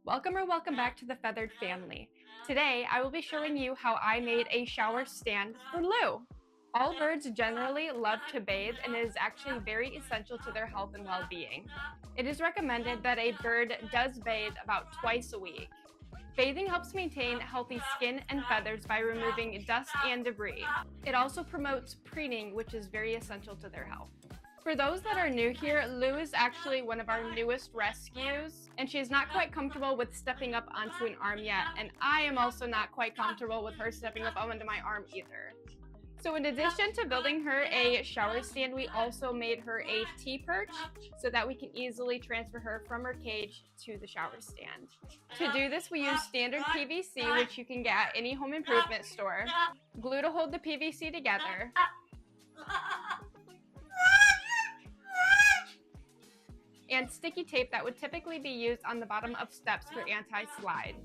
Welcome back to the Feathered family. Today, I will be showing you how I made a shower stand for Lou. All birds generally love to bathe, and it is actually very essential to their health and well-being. It is recommended that a bird does bathe about twice a week. Bathing helps maintain healthy skin and feathers by removing dust and debris. It also promotes preening, which is very essential to their health. For those that are new here, Lou is actually one of our newest rescues, and she is not quite comfortable with stepping up onto an arm yet, and I am also not quite comfortable with her stepping up onto my arm either. So in addition to building her a shower stand, we also made her a T-perch so that we can easily transfer her from her cage to the shower stand. To do this, we use standard PVC, which you can get at any home improvement store, glue to hold the PVC together, and sticky tape that would typically be used on the bottom of steps for anti-slide.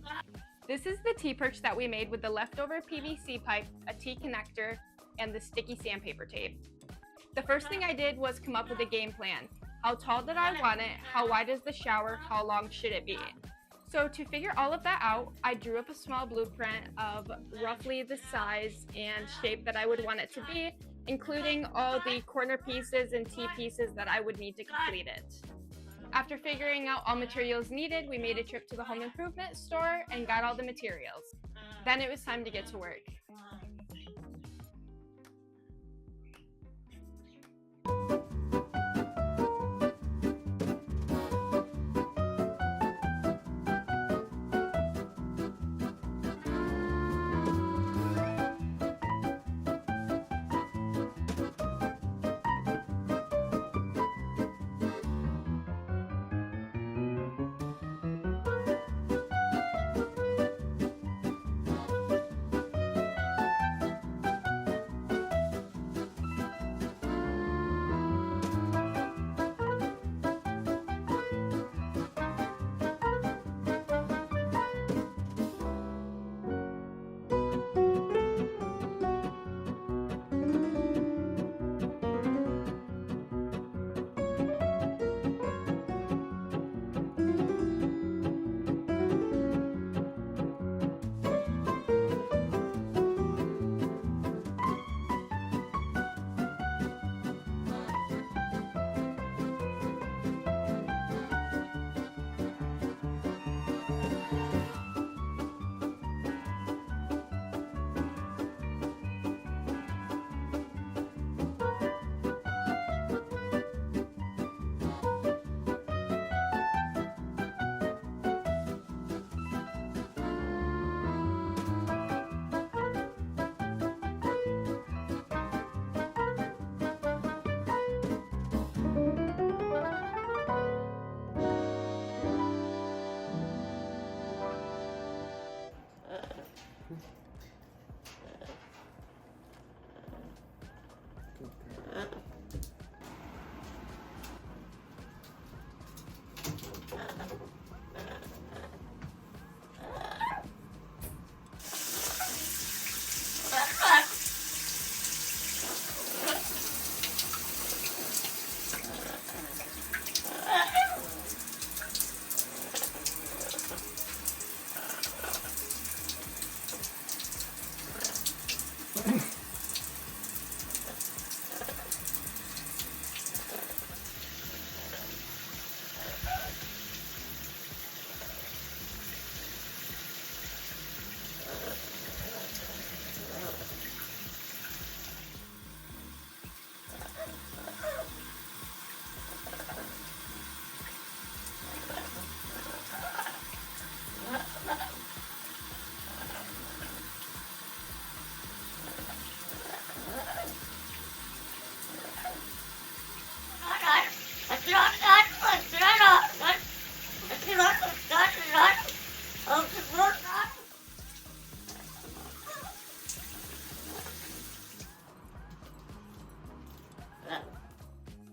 This is the T-perch that we made with the leftover PVC pipe, a T-connector, and the sticky sandpaper tape. The first thing I did was come up with a game plan. How tall did I want it? How wide is the shower? How long should it be? So to figure all of that out, I drew up a small blueprint of roughly the size and shape that I would want it to be, including all the corner pieces and T-pieces that I would need to complete it. After figuring out all materials needed, we made a trip to the home improvement store and got all the materials. Then it was time to get to work.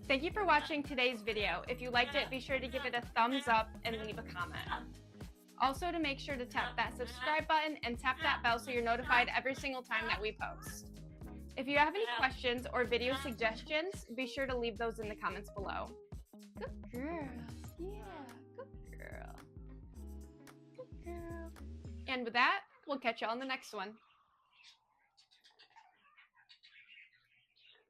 Thank you for watching today's video. If you liked it, be sure to give it a thumbs up and leave a comment. Also, to make sure to tap that subscribe button and tap that bell so you're notified every single time that we post. If you have any questions or video suggestions, be sure to leave those in the comments below. Good girl. Yeah, good girl. And with that, we'll catch you on the next one.